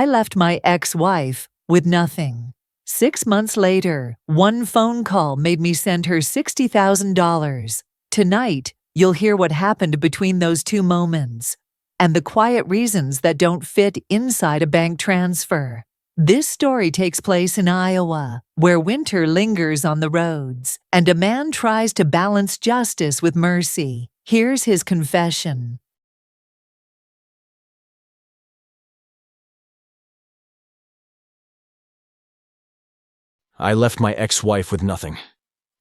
I left my ex-wife with nothing. 6 months later, one phone call made me send her $60,000. Tonight, you'll hear what happened between those two moments and the quiet reasons that don't fit inside a bank transfer. This story takes place in Iowa, where winter lingers on the roads, and a man tries to balance justice with mercy. Here's his confession. I left my ex-wife with nothing.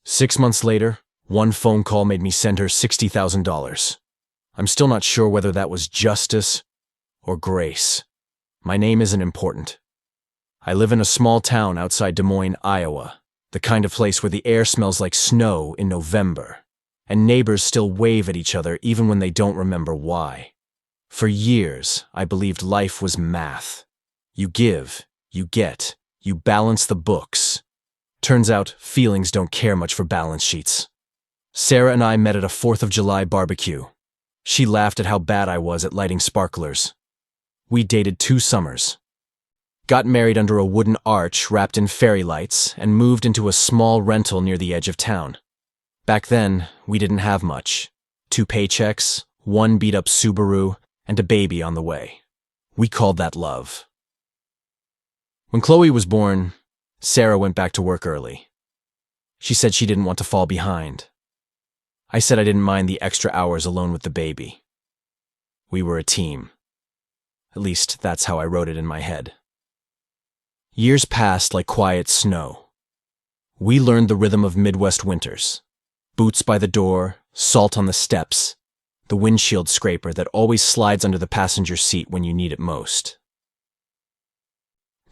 6 months later, one phone call made me send her $60,000. I'm still not sure whether that was justice or grace. My name isn't important. I live in a small town outside Des Moines, Iowa, the kind of place where the air smells like snow in November, and neighbors still wave at each other even when they don't remember why. For years, I believed life was math. You give, you get, you balance the books. Turns out, feelings don't care much for balance sheets. Sarah and I met at a 4th of July barbecue. She laughed at how bad I was at lighting sparklers. We dated 2 summers. Got married under a wooden arch wrapped in fairy lights and moved into a small rental near the edge of town. Back then, we didn't have much. 2 paychecks, 1 beat-up Subaru, and a baby on the way. We called that love. When Chloe was born, Sarah went back to work early. She said she didn't want to fall behind. I said I didn't mind the extra hours alone with the baby. We were a team. At least, that's how I wrote it in my head. Years passed like quiet snow. We learned the rhythm of Midwest winters. Boots by the door, salt on the steps, the windshield scraper that always slides under the passenger seat when you need it most.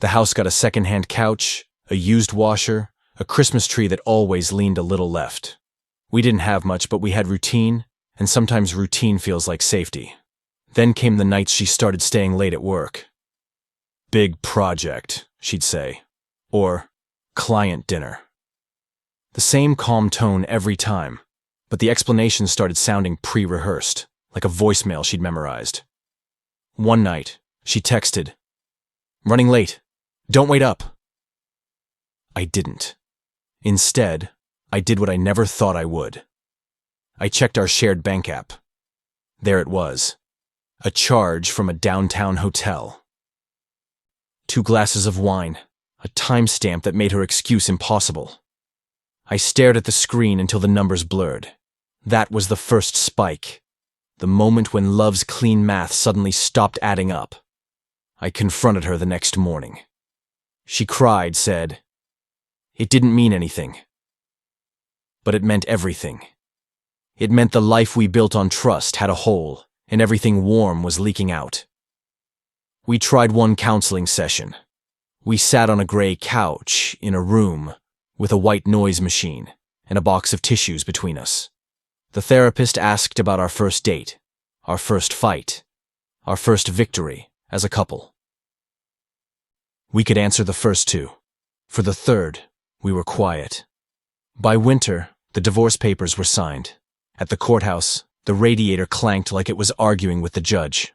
The house got a second-hand couch, a used washer, a Christmas tree that always leaned a little left. We didn't have much, but we had routine, and sometimes routine feels like safety. Then came the nights she started staying late at work. "Big project," she'd say, or "client dinner." The same calm tone every time, but the explanations started sounding pre-rehearsed, like a voicemail she'd memorized. One night, she texted, "Running late. Don't wait up." I didn't. Instead, I did what I never thought I would. I checked our shared bank app. There it was. A charge from a downtown hotel. 2 glasses of wine, a timestamp that made her excuse impossible. I stared at the screen until the numbers blurred. That was the first spike. The moment when love's clean math suddenly stopped adding up. I confronted her the next morning. She cried, said, "It didn't mean anything." But it meant everything. It meant the life we built on trust had a hole, and everything warm was leaking out. We tried one counseling session. We sat on a gray couch in a room with a white noise machine and a box of tissues between us. The therapist asked about our first date, our first fight, our first victory as a couple. We could answer the first 2. For the third, we were quiet. By winter, the divorce papers were signed. At the courthouse, the radiator clanked like it was arguing with the judge.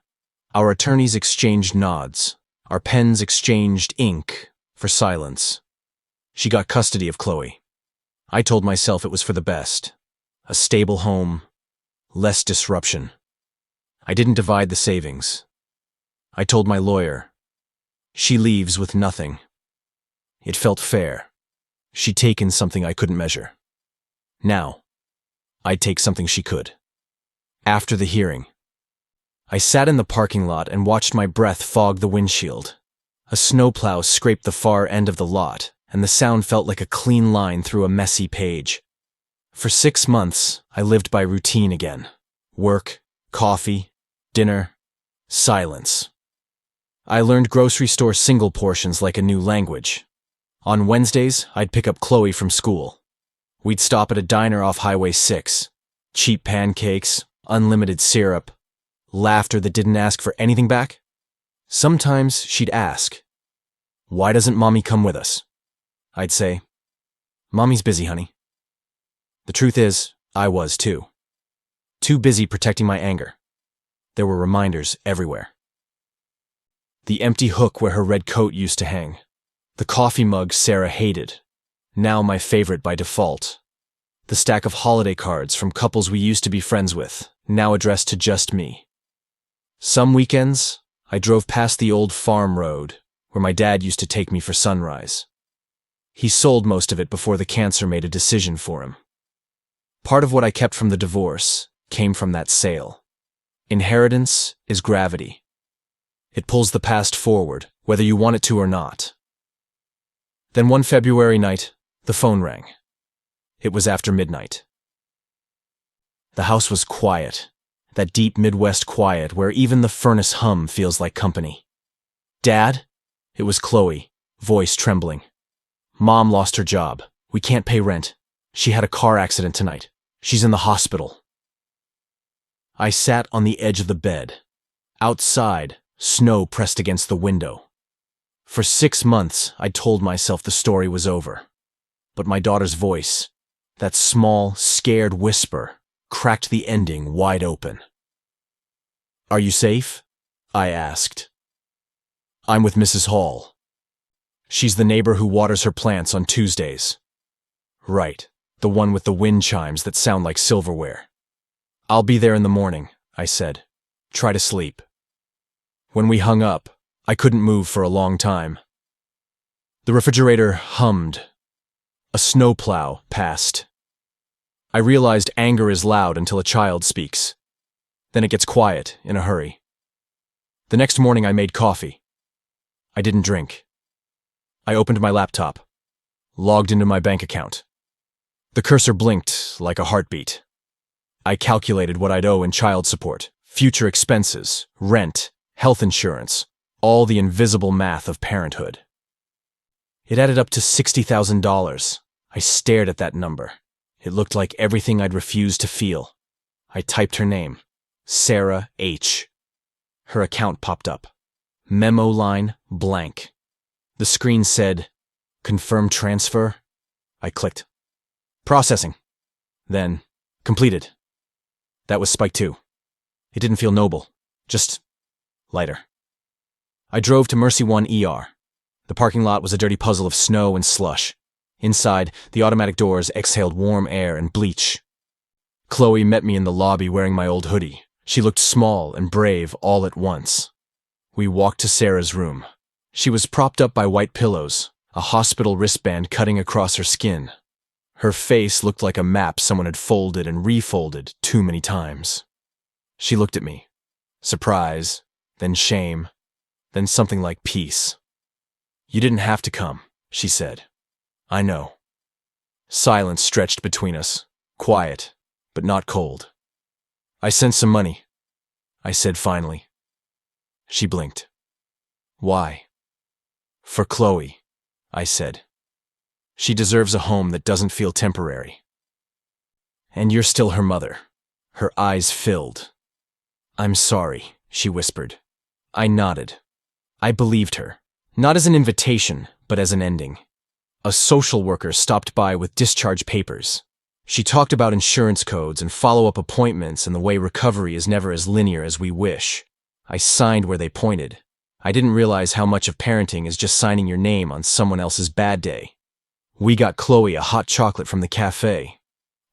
Our attorneys exchanged nods. Our pens exchanged ink for silence. She got custody of Chloe. I told myself it was for the best. A stable home, less disruption. I didn't divide the savings. I told my lawyer, she leaves with nothing. It felt fair. She'd taken something I couldn't measure. Now, I'd take something she could. After the hearing, I sat in the parking lot and watched my breath fog the windshield. A snowplow scraped the far end of the lot, and the sound felt like a clean line through a messy page. For 6 months, I lived by routine again. Work, coffee, dinner, silence. I learned grocery store single portions like a new language. On Wednesdays, I'd pick up Chloe from school. We'd stop at a diner off Highway 6. Cheap pancakes, unlimited syrup, laughter that didn't ask for anything back. Sometimes she'd ask, "Why doesn't Mommy come with us?" I'd say, "Mommy's busy, honey." The truth is, I was too. Too busy protecting my anger. There were reminders everywhere. The empty hook where her red coat used to hang. The coffee mug Sarah hated, now my favorite by default. The stack of holiday cards from couples we used to be friends with, now addressed to just me. Some weekends, I drove past the old farm road where my dad used to take me for sunrise. He sold most of it before the cancer made a decision for him. Part of what I kept from the divorce came from that sale. Inheritance is gravity. It pulls the past forward, whether you want it to or not. Then one February night, the phone rang. It was after midnight. The house was quiet, that deep Midwest quiet where even the furnace hum feels like company. Dad? It was Chloe, voice trembling. Mom lost her job. We can't pay rent. She had a car accident tonight. She's in the hospital. I sat on the edge of the bed. Outside, snow pressed against the window. For 6 months, I'd told myself the story was over. But my daughter's voice, that small, scared whisper, cracked the ending wide open. "Are you safe?" I asked. "I'm with Mrs. Hall. She's the neighbor who waters her plants on Tuesdays." "Right, the one with the wind chimes that sound like silverware." "I'll be there in the morning," I said. "Try to sleep." When we hung up, I couldn't move for a long time. The refrigerator hummed. A snowplow passed. I realized anger is loud until a child speaks. Then it gets quiet in a hurry. The next morning I made coffee. I didn't drink. I opened my laptop, logged into my bank account. The cursor blinked like a heartbeat. I calculated what I'd owe in child support, future expenses, rent, health insurance, all the invisible math of parenthood. It added up to $60,000. I stared at that number. It looked like everything I'd refused to feel. I typed her name, Sarah H. Her account popped up. Memo line blank. The screen said, "Confirm transfer." I clicked. "Processing." Then, "Completed." That was spike 2. It didn't feel noble, just lighter. I drove to Mercy One ER. The parking lot was a dirty puzzle of snow and slush. Inside, the automatic doors exhaled warm air and bleach. Chloe met me in the lobby wearing my old hoodie. She looked small and brave all at once. We walked to Sarah's room. She was propped up by white pillows, a hospital wristband cutting across her skin. Her face looked like a map someone had folded and refolded too many times. She looked at me. Surprise, then shame, then something like peace. "You didn't have to come," she said. "I know." Silence stretched between us, quiet, but not cold. "I sent some money," I said finally. She blinked. "Why?" "For Chloe," I said. "She deserves a home that doesn't feel temporary." "And you're still her mother." Her eyes filled. "I'm sorry," she whispered. I nodded. I believed her, not as an invitation, but as an ending. A social worker stopped by with discharge papers. She talked about insurance codes and follow-up appointments and the way recovery is never as linear as we wish. I signed where they pointed. I didn't realize how much of parenting is just signing your name on someone else's bad day. We got Chloe a hot chocolate from the cafe.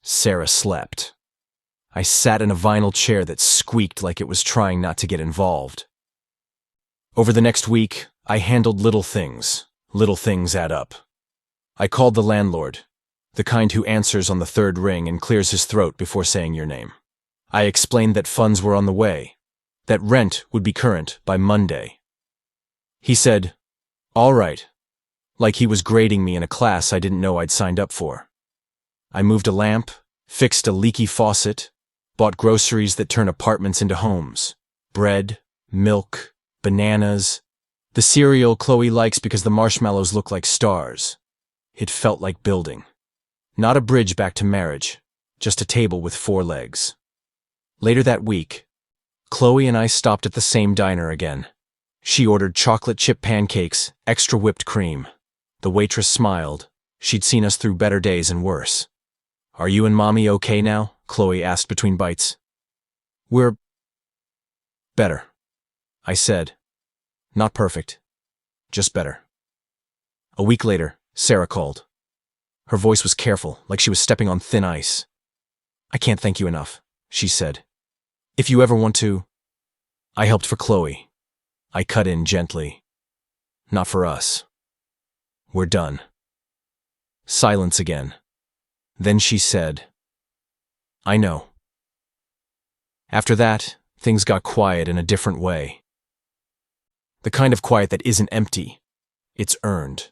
Sarah slept. I sat in a vinyl chair that squeaked like it was trying not to get involved. Over the next week, I handled little things. Little things add up. I called the landlord, the kind who answers on the third ring and clears his throat before saying your name. I explained that funds were on the way, that rent would be current by Monday. He said, "All right," like he was grading me in a class I didn't know I'd signed up for. I moved a lamp, fixed a leaky faucet, bought groceries that turn apartments into homes. Bread, milk, bananas, the cereal Chloe likes because the marshmallows look like stars. It felt like building. Not a bridge back to marriage, just a table with 4 legs. Later that week, Chloe and I stopped at the same diner again. She ordered chocolate chip pancakes, extra whipped cream. The waitress smiled. She'd seen us through better days and worse. "Are you and Mommy okay now?" Chloe asked between bites. "We're better," I said. Not perfect, just better. A week later, Sarah called. Her voice was careful, like she was stepping on thin ice. "I can't thank you enough," she said. "If you ever want to..." I helped for Chloe. I cut in gently. "Not for us. We're done." Silence again. Then she said, "I know." After that, things got quiet in a different way. The kind of quiet that isn't empty. It's earned.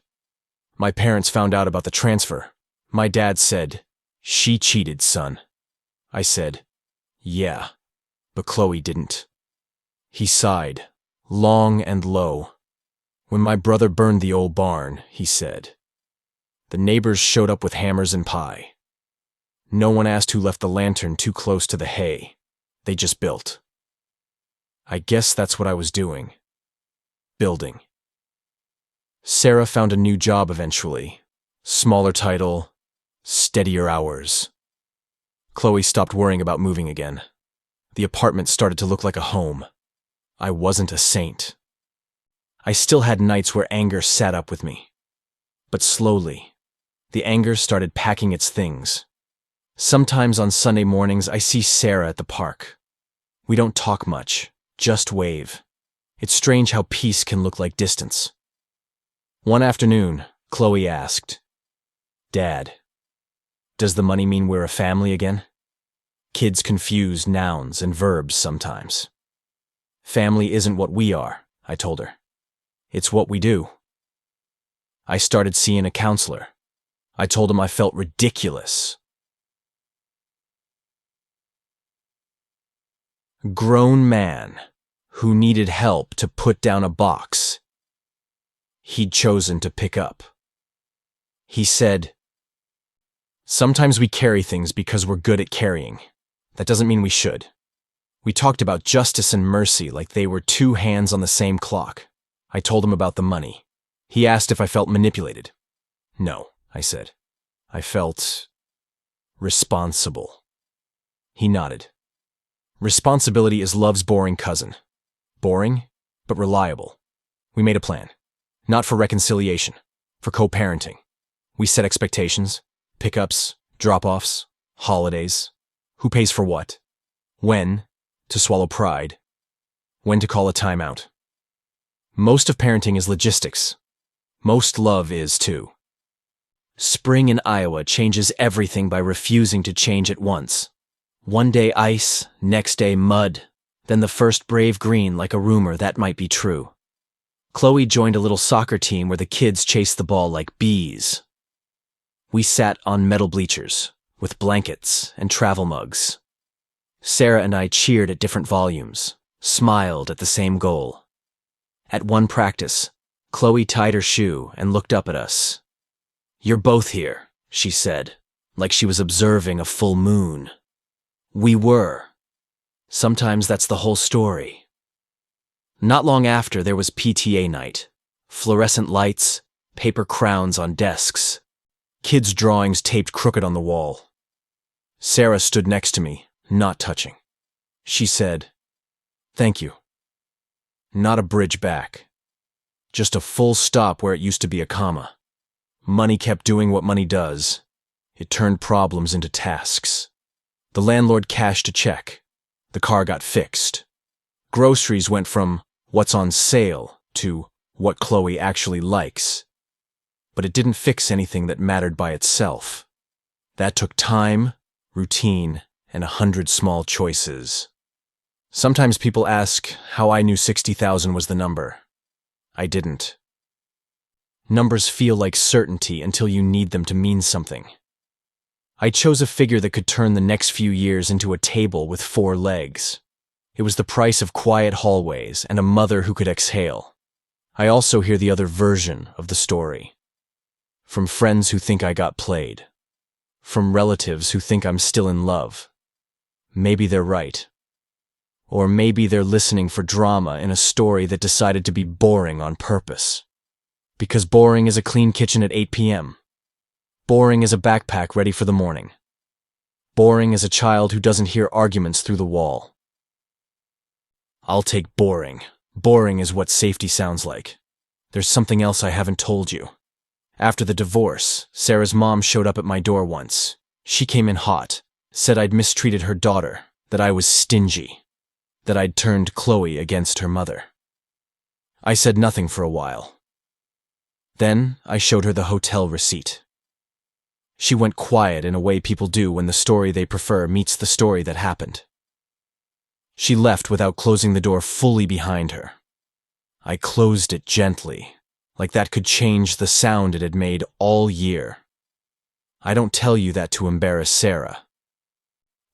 My parents found out about the transfer. My dad said, "She cheated, son." I said, "Yeah, but Chloe didn't." He sighed, long and low. "When my brother burned the old barn," he said, "the neighbors showed up with hammers and pie. No one asked who left the lantern too close to the hay. They just built." I guess that's what I was doing. Building. Sarah found a new job eventually. Smaller title, steadier hours. Chloe stopped worrying about moving again. The apartment started to look like a home. I wasn't a saint. I still had nights where anger sat up with me. But slowly, the anger started packing its things. Sometimes on Sunday mornings, I see Sarah at the park. We don't talk much, just wave. It's strange how peace can look like distance. One afternoon, Chloe asked, "Dad, does the money mean we're a family again?" Kids confuse nouns and verbs sometimes. "Family isn't what we are," I told her. "It's what we do." I started seeing a counselor. I told him I felt ridiculous. Grown man who needed help to put down a box he'd chosen to pick up. He said, "Sometimes we carry things because we're good at carrying. That doesn't mean we should." We talked about justice and mercy like they were two hands on the same clock. I told him about the money. He asked if I felt manipulated. "No," I said. "I felt responsible." He nodded. Responsibility is love's boring cousin. Boring, but reliable. We made a plan. Not for reconciliation, for co-parenting. We set expectations, pickups, drop-offs, holidays. Who pays for what? When to swallow pride. When to call a timeout. Most of parenting is logistics. Most love is too. Spring in Iowa changes everything by refusing to change at once. One day ice, next day mud, then the first brave green like a rumor that might be true. Chloe joined a little soccer team where the kids chased the ball like bees. We sat on metal bleachers, with blankets and travel mugs. Sarah and I cheered at different volumes, smiled at the same goal. At one practice, Chloe tied her shoe and looked up at us. "You're both here," she said, like she was observing a full moon. We were. Sometimes that's the whole story. Not long after, there was PTA night. Fluorescent lights, paper crowns on desks. Kids' drawings taped crooked on the wall. Sarah stood next to me, not touching. She said, "Thank you." Not a bridge back. Just a full stop where it used to be a comma. Money kept doing what money does. It turned problems into tasks. The landlord cashed a check. The car got fixed. Groceries went from what's on sale to what Chloe actually likes. But it didn't fix anything that mattered by itself. That took time, routine, and 100 small choices. Sometimes people ask how I knew 60,000 was the number. I didn't. Numbers feel like certainty until you need them to mean something. I chose a figure that could turn the next few years into a table with 4 legs. It was the price of quiet hallways and a mother who could exhale. I also hear the other version of the story. From friends who think I got played. From relatives who think I'm still in love. Maybe they're right. Or maybe they're listening for drama in a story that decided to be boring on purpose. Because boring is a clean kitchen at 8 p.m. Boring is a backpack ready for the morning. Boring is a child who doesn't hear arguments through the wall. I'll take boring, Boring is what safety sounds like. There's something else I haven't told you. After the divorce, Sarah's mom showed up at my door once. She came in hot, said I'd mistreated her daughter, that I was stingy, that I'd turned Chloe against her mother. I said nothing for a while. Then I showed her the hotel receipt. She went quiet in a way people do when the story they prefer meets the story that happened. She left without closing the door fully behind her. I closed it gently, like that could change the sound it had made all year. I don't tell you that to embarrass Sarah.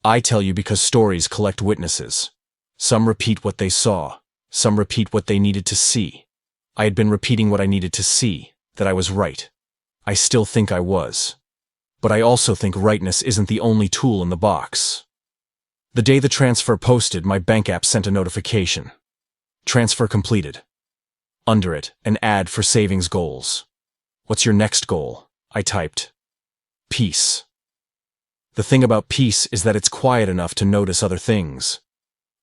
I tell you because stories collect witnesses. Some repeat what they saw, some repeat what they needed to see. I had been repeating what I needed to see, that I was right. I still think I was. But I also think rightness isn't the only tool in the box. The day the transfer posted, my bank app sent a notification. Transfer completed. Under it, an ad for savings goals. What's your next goal? I typed. Peace. The thing about peace is that it's quiet enough to notice other things.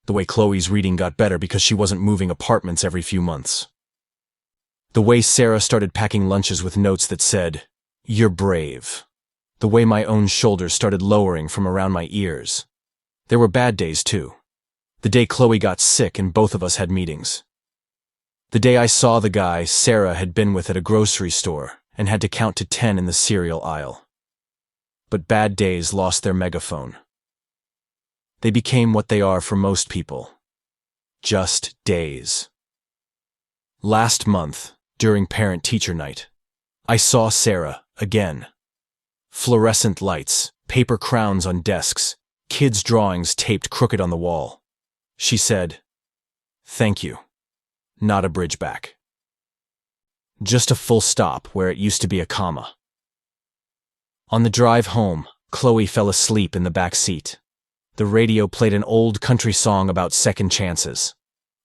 The way Chloe's reading got better because she wasn't moving apartments every few months. The way Sarah started packing lunches with notes that said, "You're brave." The way my own shoulders started lowering from around my ears. There were bad days too. The day Chloe got sick and both of us had meetings. The day I saw the guy Sarah had been with at a grocery store and had to count to 10 in the cereal aisle. But bad days lost their megaphone. They became what they are for most people. Just days. Last month, during parent-teacher night, I saw Sarah again. Fluorescent lights, paper crowns on desks, kids' drawings taped crooked on the wall. She said, "Thank you." Not a bridge back. Just a full stop where it used to be a comma. On the drive home, Chloe fell asleep in the back seat. The radio played an old country song about second chances.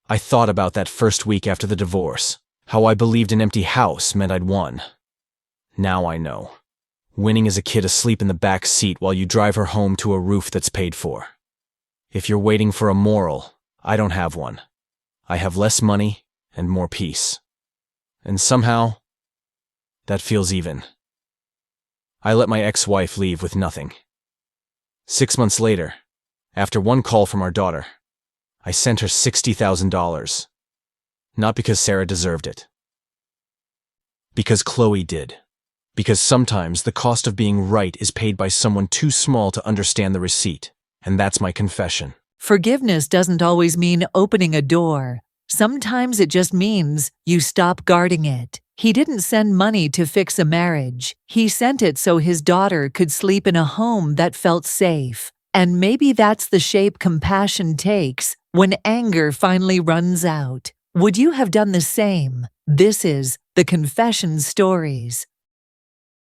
I thought about that first week after the divorce, how I believed an empty house meant I'd won. Now I know. Winning is a kid asleep in the back seat while you drive her home to a roof that's paid for. If you're waiting for a moral, I don't have one. I have less money and more peace. And somehow, that feels even. I let my ex-wife leave with nothing. 6 months later, after one call from our daughter, I sent her $60,000. Not because Sarah deserved it. Because Chloe did. Because sometimes the cost of being right is paid by someone too small to understand the receipt, and that's my confession. Forgiveness doesn't always mean opening a door. Sometimes it just means you stop guarding it. He didn't send money to fix a marriage. He sent it so his daughter could sleep in a home that felt safe. And maybe that's the shape compassion takes when anger finally runs out. Would you have done the same? This is the Confession Stories.